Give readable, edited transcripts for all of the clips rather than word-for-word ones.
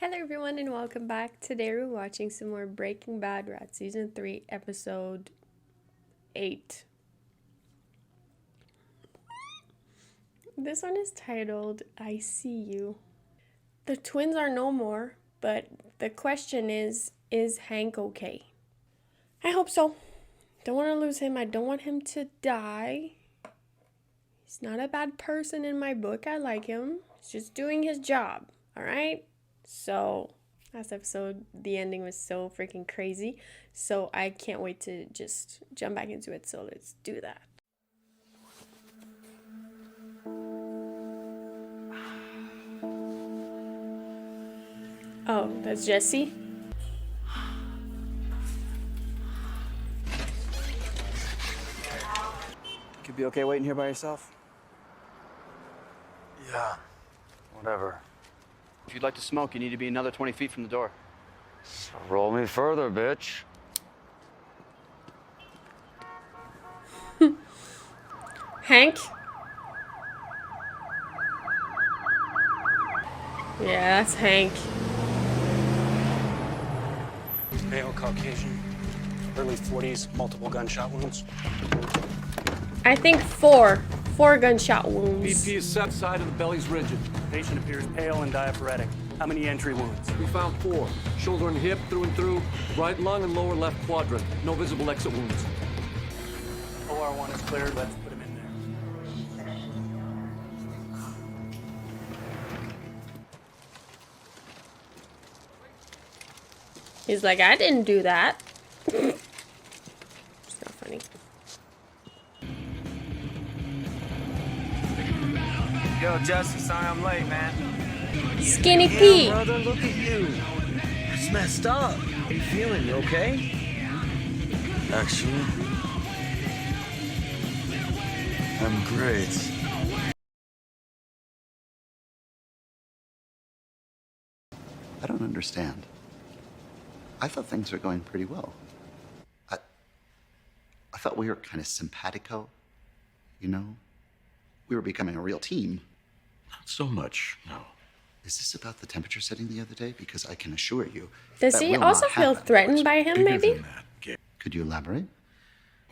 Hello everyone and welcome back. Today we're watching some more Breaking Bad. We're at season 3 episode 8. This one is titled I See You. The twins are no more, but the question is Hank okay? I hope so. Don't want to lose him. I don't want him to die. He's not a bad person in my book. I like him. He's just doing his job, alright? So, last episode, the ending was so freaking crazy. So, I can't wait to just jump back into it. So, let's do that. Oh, that's Jesse? Could be okay waiting here by yourself? Yeah, whatever. If you'd like to smoke, you need to be another 20 feet from the door. So roll me further, bitch. Hank? Yeah, that's Hank. Male, Caucasian, early 40s, multiple gunshot wounds. I think four gunshot wounds. BP is set, side of the belly's rigid. Patient appears pale and diaphoretic. How many entry wounds? We found 4. Shoulder and hip, through and through. Right lung and lower left quadrant. No visible exit wounds. OR1 is cleared. Let's put him in there. He's like, I didn't do that. It's not funny. Yo, Jesse, sorry I'm late, man. Skinny Yeah, Pete. brother, look at you. It's messed up. How you feeling? You okay? Actually, I'm great. I don't understand. I thought things were going pretty well. I thought we were kind of simpatico, you know? We were becoming a real team. Not so much, no. Is this about the temperature setting the other day? Because I can assure you Does that he will also not feel happen. threatened by him, Bigger maybe? than that, Gabe. Could you elaborate?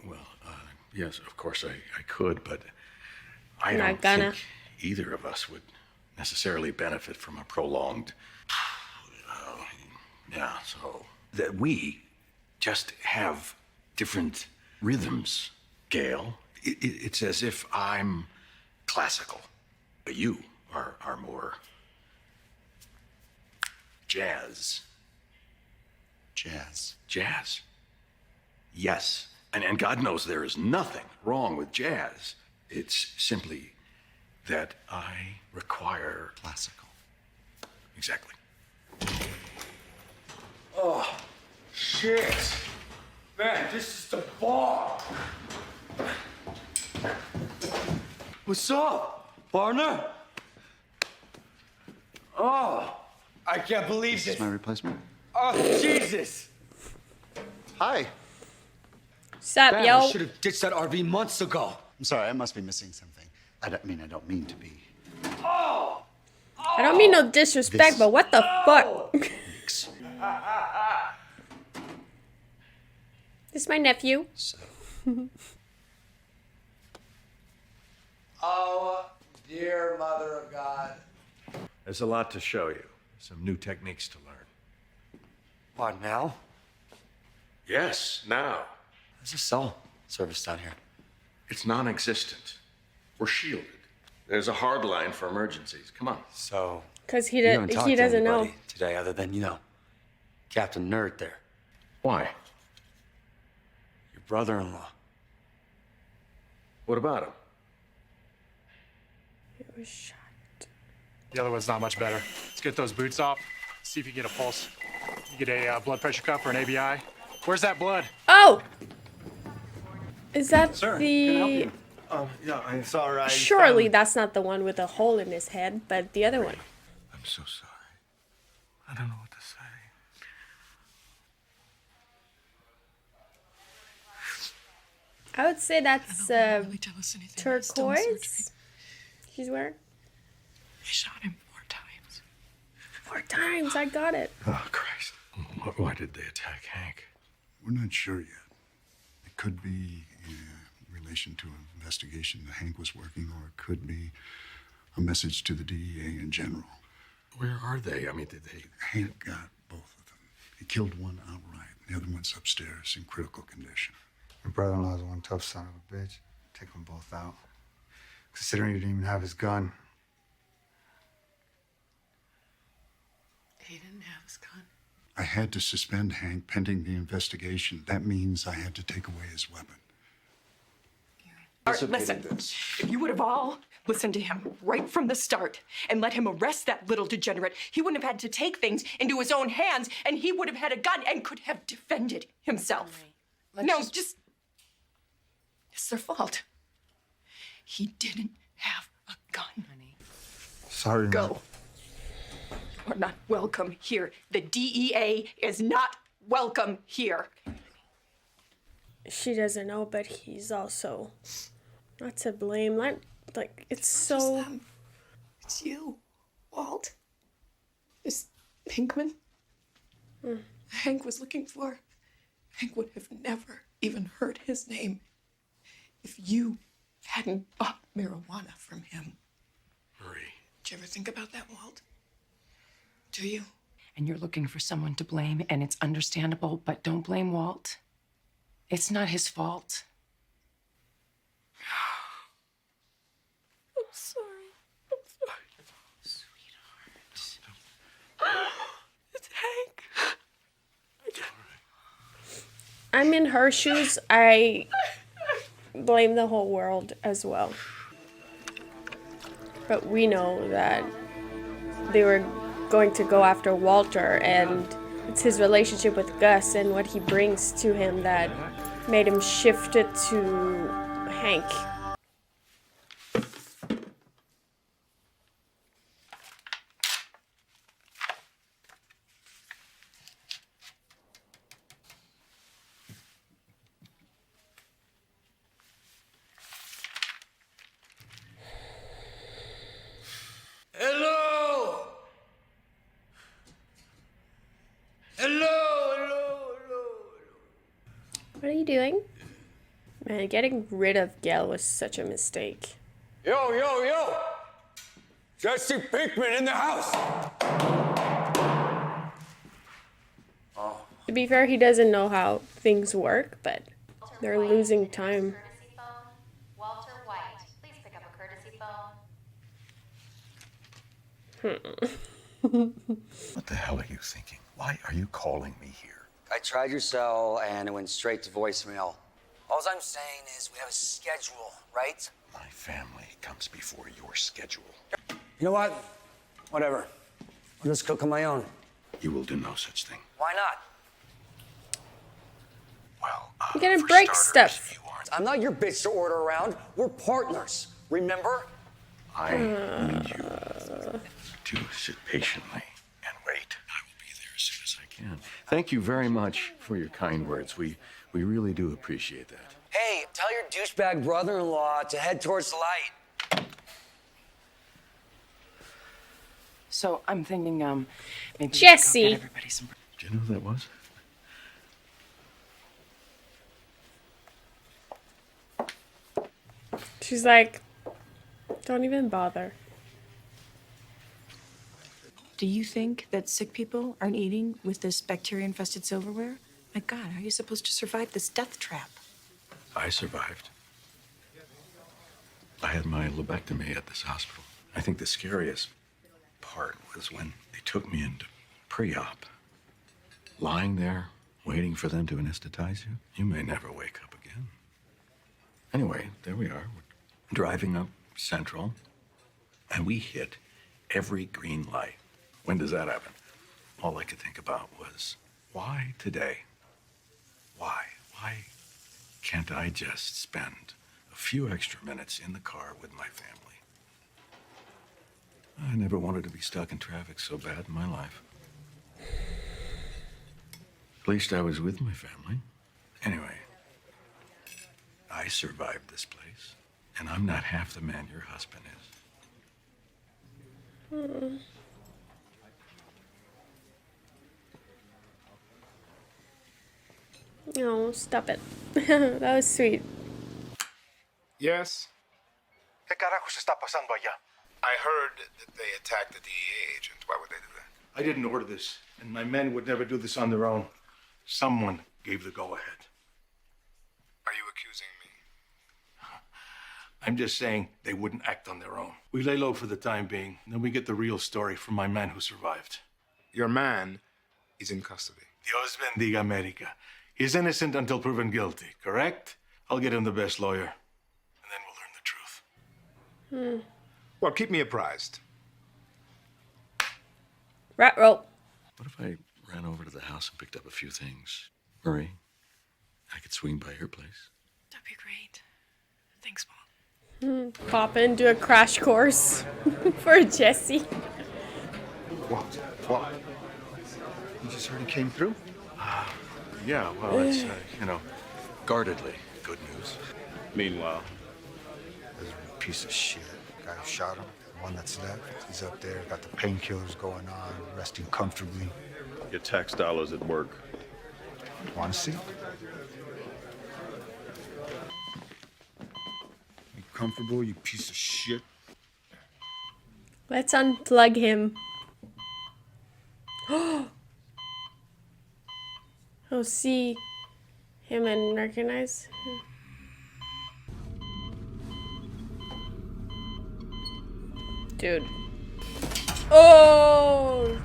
Well, yes, of course I could, but I Not don't gonna. think either of us would necessarily benefit from a prolonged. Yeah, so that we just have different rhythms, Gail. It's as if I'm classical, but you are more jazz. Jazz. Jazz. Yes. And God knows there is nothing wrong with jazz. It's simply that I require Classical. exactly. Shit. Man, this is the bar. What's up, partner? Oh, I can't believe Is this. this my replacement? Oh, Jesus. Hi. Sup, Man, yo? I should have ditched that RV months ago. I'm sorry, I must be missing something. I don't mean to be. I don't mean no disrespect, This- but what the fuck? This is my nephew. So, Oh, dear Mother of God. There's a lot to show you, some new techniques to learn. What, now? Yes, now. There's a cell service down here. It's non existent. We're shielded. There's a hard line for emergencies. Come on. So, Because you haven't talked he to doesn't know. anybody today other than, Captain Nerd there, Why? your brother-in-law. What about him? It was shot. The other one's not much better. Let's get those boots off. See if you get a pulse. You get a blood pressure cuff or an ABI. Where's that blood? Oh! Is that Sir, the... can I help you? Yeah, it's all right. Surely that's not the one with a hole in his head, but the other one. I'm so sorry. I don't know what to say. I would say that's turquoise. She's wearing. They shot him 4 times. 4 times, I got it. Oh, Christ. Why did they attack Hank? We're not sure yet. It could be in relation to an investigation that Hank was working, or it could be a message to the DEA in general. Where are they? I mean, did they... Hank got both of them. He killed one outright. The other one's upstairs in critical condition. Your brother-in-law's one tough son of a bitch. Take them both out. Considering he didn't even have his gun. He didn't have his gun. I had to suspend Hank pending the investigation. That means I had to take away his weapon. Listen, if you would have all listened to him right from the start and let him arrest that little degenerate, he wouldn't have had to take things into his own hands, and he would have had a gun and could have defended himself. It's their fault. He didn't have a gun. Honey. Sorry, Go. man. You are not welcome here. The DEA is not welcome here. She doesn't know, but he's also not to blame. It's so... It's you, Walt. This Pinkman. Hank was looking for. Hank would have never even heard his name if you hadn't bought marijuana from him. Marie. Did you ever think about that, Walt? Do you? And you're looking for someone to blame, and it's understandable, but don't blame Walt. It's not his fault. I'm sorry. Sweetheart. It's Hank. I'm in her shoes. I blame the whole world as well. But we know that they were going to go after Walter, and it's his relationship with Gus and what he brings to him that made him shift it to Hank. Hello! What are you doing? Man, getting rid of Gail was such a mistake. Yo! Jesse Pinkman in the house! To be fair, he doesn't know how things work, but they're losing time. Walter White, please pick up a courtesy phone. What the hell are you thinking? Why are you calling me here? I tried your cell and it went straight to voicemail. All I'm saying is we have a schedule, right? My family comes before your schedule. You know what? Whatever. I'll just cook on my own. You will do no such thing. Why not? Well, You're gonna for break starters, stuff. you aren't. I'm not your bitch to order around. We're partners. Remember? I need you to sit patiently and wait. I will be there as soon as I can. Thank you very much for your kind words. We really do appreciate that. Hey, tell your douchebag brother-in-law to head towards the light. So I'm thinking, maybe Jesse. we should go get everybody some. Do you know who that was? She's like, don't even bother. Do you think that sick people aren't eating with this bacteria-infested silverware? My God, how are you supposed to survive this death trap? I survived. I had my lobectomy at this hospital. I think the scariest part was when they took me into pre-op. Lying there, waiting for them to anesthetize you. You may never wake up again. Anyway, there we are. We're driving up Central, and we hit every green light. When does that happen? All I could think about was, why today? Why? Why can't I just spend a few extra minutes in the car with my family? I never wanted to be stuck in traffic so bad in my life. At least I was with my family. Anyway, I survived this place, and I'm not half the man your husband is. Oh, stop it. That was sweet. Yes? ¿Qué carajo se está pasando allá? I heard that they attacked the DEA agent. Why would they do that? I didn't order this, and my men would never do this on their own. Someone gave the go-ahead. Are you accusing me? I'm just saying they wouldn't act on their own. We lay low for the time being, and then we get the real story from my man who survived. Your man is in custody. Dios bendiga America. He's innocent until proven guilty, correct? I'll get him the best lawyer, and then we'll learn the truth. Well, keep me apprised. Rat roll. What if I ran over to the house and picked up a few things? Marie, I could swing by your place. That'd be great. Thanks, Mom. Pop in, do a crash course for Jesse. What? You just heard he came through? Yeah, well, it's, guardedly good news. Meanwhile, There's a piece of shit. Guy who shot him, the one that's left, he's up there, got the painkillers going on, resting comfortably. your tax dollars at work. Want to see? You comfortable, you piece of shit? Let's unplug him. He'll see him and recognize him. Dude. Oh!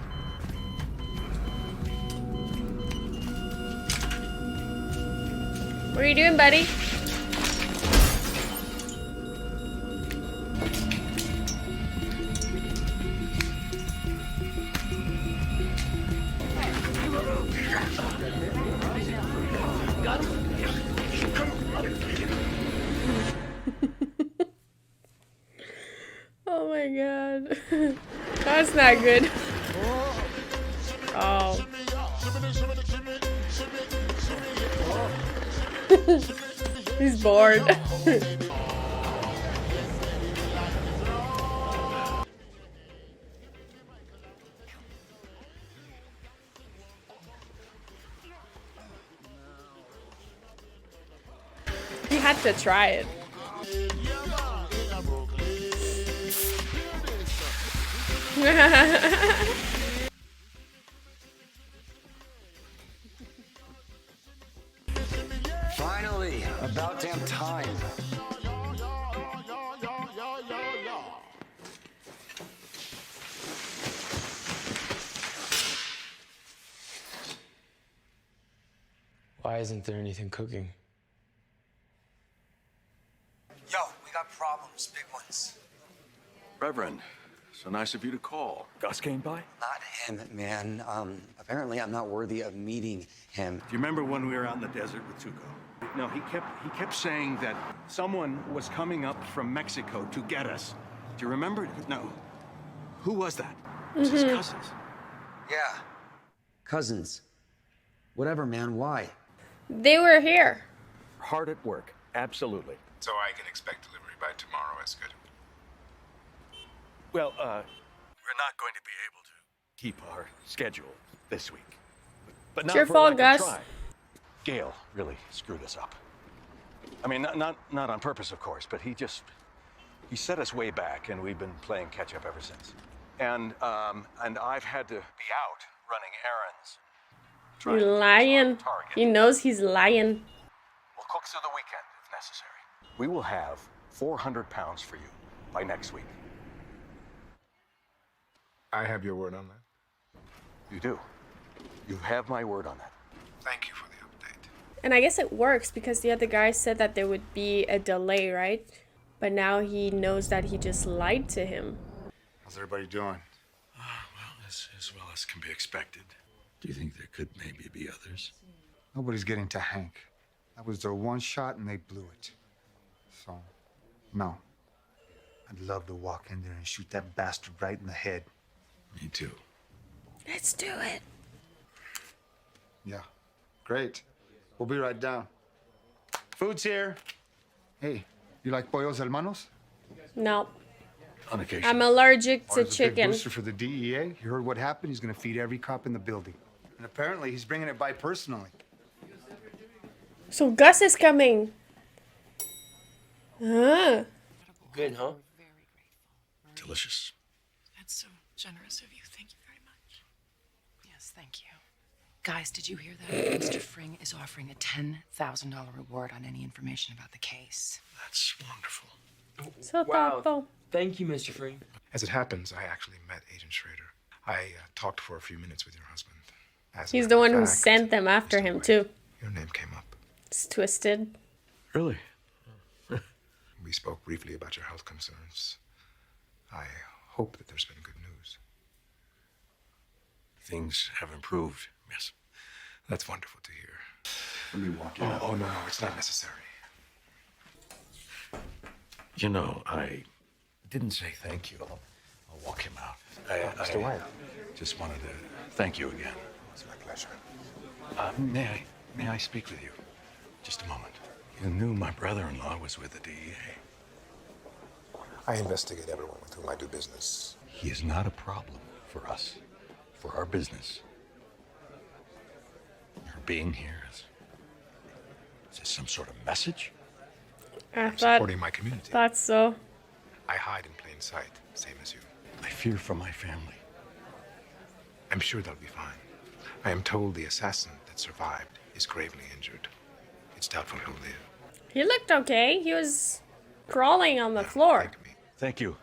What are you doing, buddy? Oh my god. That's not good. Oh. He's bored. He had to try it. Finally, about damn time. Why isn't there anything cooking? Yo, we got problems, big ones. Reverend, so nice of you to call. Gus came by? Not him, man. Apparently I'm not worthy of meeting him. Do you remember when we were out in the desert with Tuco? No, he kept saying that someone was coming up from Mexico to get us. Do you remember? No. Who was that? It was his cousins. Yeah. Cousins. Whatever, man. Why? They were here. Hard at work. Absolutely. So I can expect delivery by tomorrow as scheduled. Well, we're not going to be able to keep our schedule this week. But It's not your for fault, lack of Gus. trying. Gail really screwed us up. I mean, not on purpose, of course, but he set us way back, and we've been playing catch up ever since. And I've had to be out running errands. He's lying. He knows he's lying. We'll cook through the weekend if necessary. We will have 400 pounds for you by next week. I have your word on that. You do. You have my word on that. Thank you for the update. And I guess it works because the other guy said that there would be a delay, right? But now he knows that he just lied to him. How's everybody doing? Well, as well as can be expected. Do you think there could maybe be others? Nobody's getting to Hank. That was their one shot and they blew it. So, no. I'd love to walk in there and shoot that bastard right in the head. Me too. Let's do it. Yeah, great. We'll be right down. Food's here. Hey, you like pollos hermanos? No. On occasion. I'm allergic to Or is a big chicken. booster for the DEA. You heard what happened? He's gonna feed every cop in the building. And apparently he's bringing it by personally. So Gus is coming. Ah. Good, huh? Delicious. That's so generous of you. Thank you very much. Yes, thank you. Guys, did you hear that? Mr. Fring is offering a $10,000 reward on any information about the case. That's wonderful. So thoughtful. Thank you, Mr. Fring. As it happens, I actually met Agent Schrader. I talked for a few minutes with your husband. As a He's matter the of one who fact, sent them after him, too. Your name came up. It's twisted. Really? We spoke briefly about your health concerns. I hope that there's been good news. Things have improved, yes. That's wonderful to hear. Let me walk you out. Oh, no, it's not necessary. You know, I didn't say thank you. I'll walk him out. Mr. White. Just wanted to thank you again. It's my pleasure. May I speak with you? Just a moment. You knew my brother-in-law was with the DEA. I investigate everyone with whom I do business. He is not a problem for us, for our business. Your being here is this some sort of message? I'm supporting my community. Thought so. I hide in plain sight, same as you. I fear for my family. I'm sure they'll be fine. I am told the assassin that survived is gravely injured. It's doubtful he'll live. He looked okay. He was crawling on the floor. Thank you.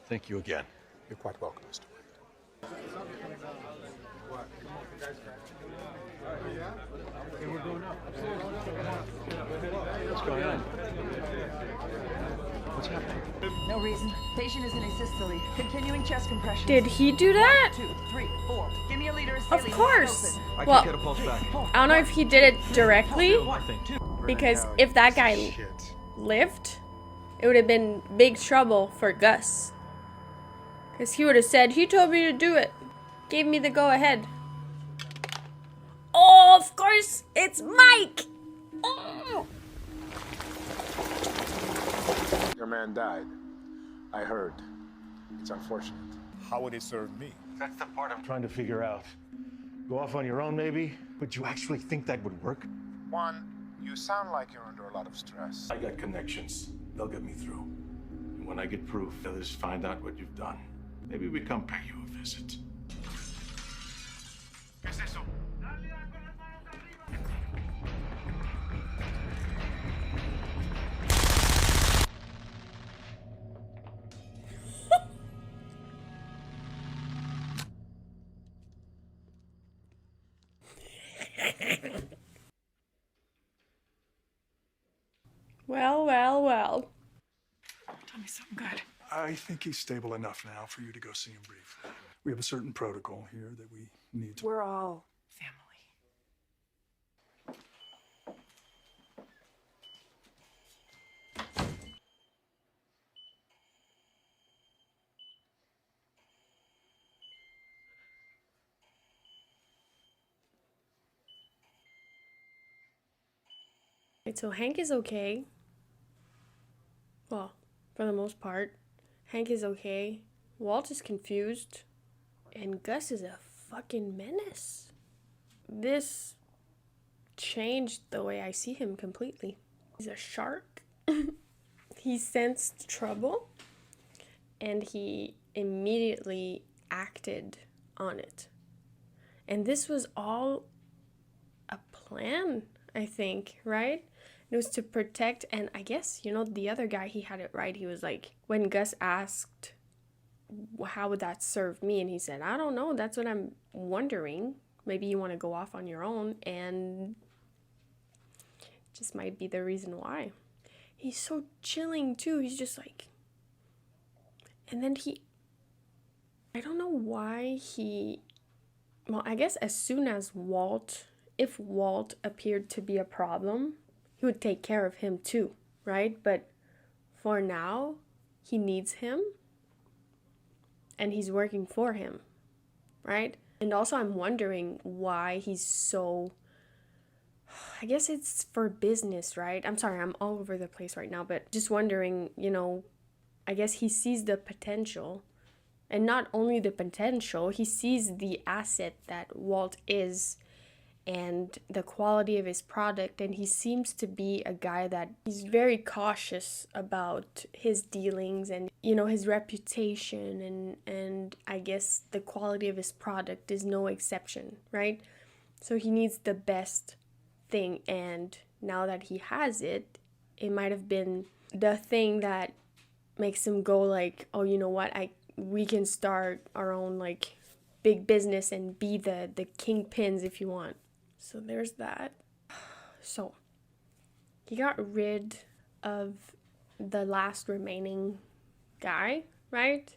Thank you again. You're quite welcome, Mr. What's going on? What's happening? No reason. Patient is in asystole. Continuing chest compression. Did he do that? 1, 2, 3, 4. Give me a liter of Of saline. course. Open. Well, I don't know if he did it directly, because if that guy lived, it would have been big trouble for Gus. Because he would have said, he told me to do it. Gave me the go-ahead. Oh, of course, it's Mike! Oh. Your man died. I heard. It's unfortunate. How would it serve me? That's the part I'm trying to figure out. Go off on your own, maybe? But you actually think that would work? One, you sound like you're under a lot of stress. I got connections. They'll get me through. And when I get proof, others find out what you've done. Maybe we come pay you a visit. ¿Qué es eso? Well, well, well. Tell me something good. I think he's stable enough now for you to go see him briefly. We have a certain protocol here that we need to... We're all family. Right, so Hank is okay. Well, for the most part. Hank is okay. Walt is confused. And Gus is a fucking menace. This changed the way I see him completely. He's a shark. He sensed trouble. And he immediately acted on it. And this was all a plan, I think, right? It was to protect, and I guess, you know, the other guy, he had it right. He was like, when Gus asked, how would that serve me? And he said, I don't know. That's what I'm wondering. Maybe you want to go off on your own, and just might be the reason why. He's so chilling, too. He's just like, and then I don't know why well, I guess as soon as if Walt appeared to be a problem, he would take care of him too, right? But for now, he needs him and he's working for him, right? And also I'm wondering why he's so, I guess it's for business, right? I'm sorry, I'm all over the place right now, but just wondering, you know, I guess he sees the potential, and not only the potential, he sees the asset that Walt is, and the quality of his product. And he seems to be a guy that he's very cautious about his dealings and, you know, his reputation, and I guess the quality of his product is no exception, right? So he needs the best thing, and now that he has it, it might have been the thing that makes him go like, oh, you know what, we can start our own like big business and be the kingpins if you want. So there's that. So he got rid of the last remaining guy, right?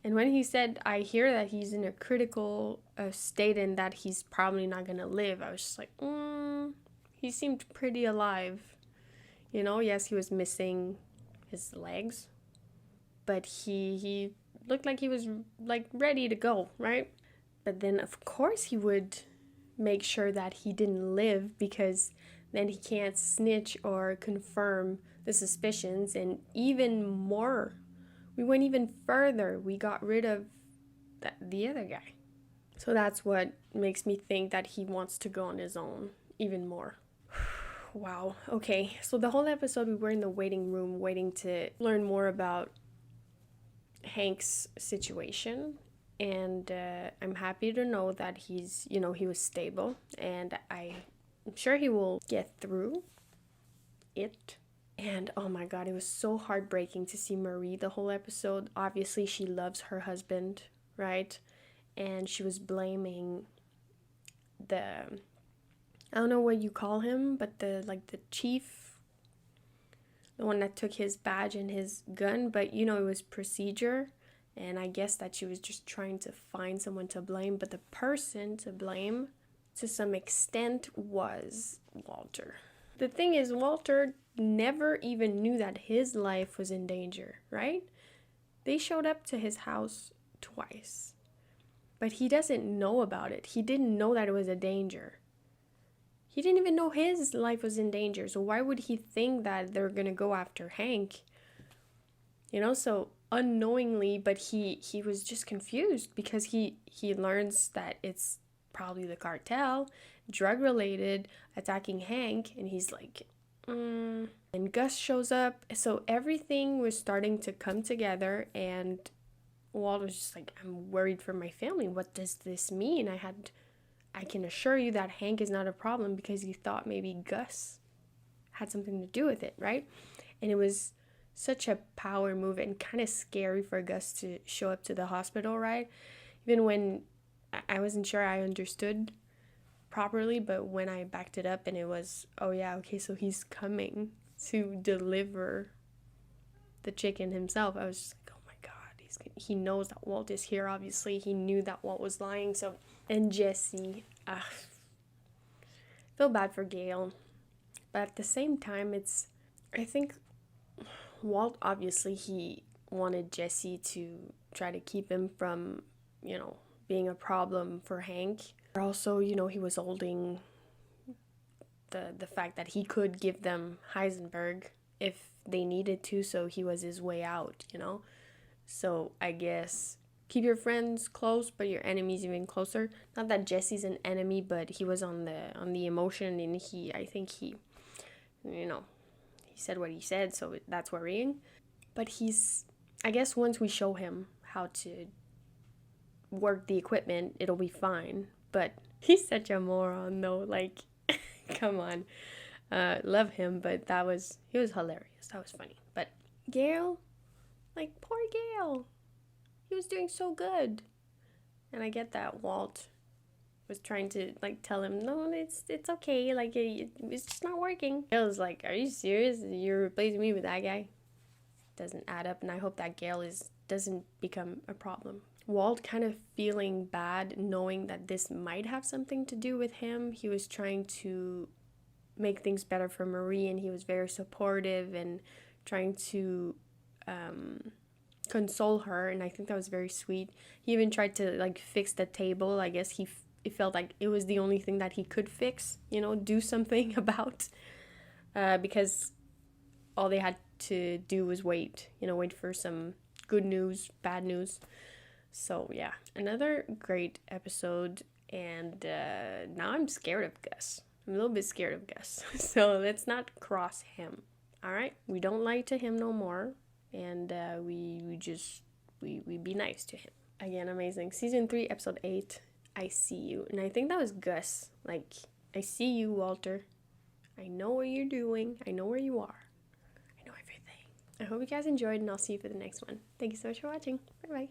And when he said, I hear that he's in a critical state and that he's probably not gonna live, I was just like, he seemed pretty alive. You know, yes, he was missing his legs, but he looked like he was like ready to go, right? But then of course he would make sure that he didn't live, because then he can't snitch or confirm the suspicions. And even more, we went even further, we got rid of the other guy. So that's what makes me think that he wants to go on his own even more. Wow. Okay, so the whole episode we were in the waiting room waiting to learn more about Hank's situation, and I'm happy to know that he's, you know, he was stable, and I'm sure he will get through it. And oh my god, it was so heartbreaking to see Marie the whole episode. Obviously she loves her husband, right? And she was blaming the, I don't know what you call him, but the chief, the one that took his badge and his gun, but you know, it was procedure, and I guess that she was just trying to find someone to blame, but the person to blame to some extent was Walter. The thing is, Walter never even knew that his life was in danger, right? They showed up to his house twice, but he doesn't know about it. He didn't know that it was a danger. He didn't even know his life was in danger, so why would he think that they're gonna go after Hank? You know, so unknowingly, but he was just confused, because he learns that it's probably the cartel, drug related, attacking Hank, and he's like, And Gus shows up, so everything was starting to come together, and Walt was just like, I'm worried for my family. What does this mean? I can assure you that Hank is not a problem, because he thought maybe Gus had something to do with it, right? And it was such a power move and kind of scary for Gus to show up to the hospital, right? Even when I wasn't sure I understood properly, but when I backed it up and it was, oh yeah, okay, so he's coming to deliver the chicken himself, I was just like, oh my god, he knows that Walt is here. Obviously he knew that Walt was lying. So, and Jesse, feel bad for Gail, but at the same time, I think Walt, obviously he wanted Jesse to try to keep him from, you know, being a problem for Hank. Also, you know, he was holding the fact that he could give them Heisenberg if they needed to, so he was his way out, you know? So I guess keep your friends close, but your enemies even closer. Not that Jesse's an enemy, but he was on the emotion, and I think he, you know, he said what he said, so that's worrying. But I guess once we show him how to work the equipment, it'll be fine. But he's such a moron though, like, come on. Love him, but he was hilarious. That was funny. But Gail, like, poor Gail. He was doing so good. And I get that Walt was trying to, like, tell him, no, it's okay, like, it's just not working. Gail was like, are you serious? You're replacing me with that guy? Doesn't add up, and I hope that Gail doesn't become a problem. Walt kind of feeling bad, knowing that this might have something to do with him. He was trying to make things better for Marie, and he was very supportive and trying to console her, and I think that was very sweet. He even tried to, like, fix the table. I guess he felt like it was the only thing that he could fix, you know, do something about, because all they had to do was wait for some good news, bad news. So yeah, another great episode. And now I'm scared of Gus. I'm a little bit scared of Gus. So let's not cross him. All right? We don't lie to him no more. And we be nice to him. Again, amazing. Season 3, episode 8, I see you. And I think that was Gus. Like, I see you, Walter. I know what you're doing. I know where you are. I know everything. I hope you guys enjoyed, and I'll see you for the next one. Thank you so much for watching. Bye-bye.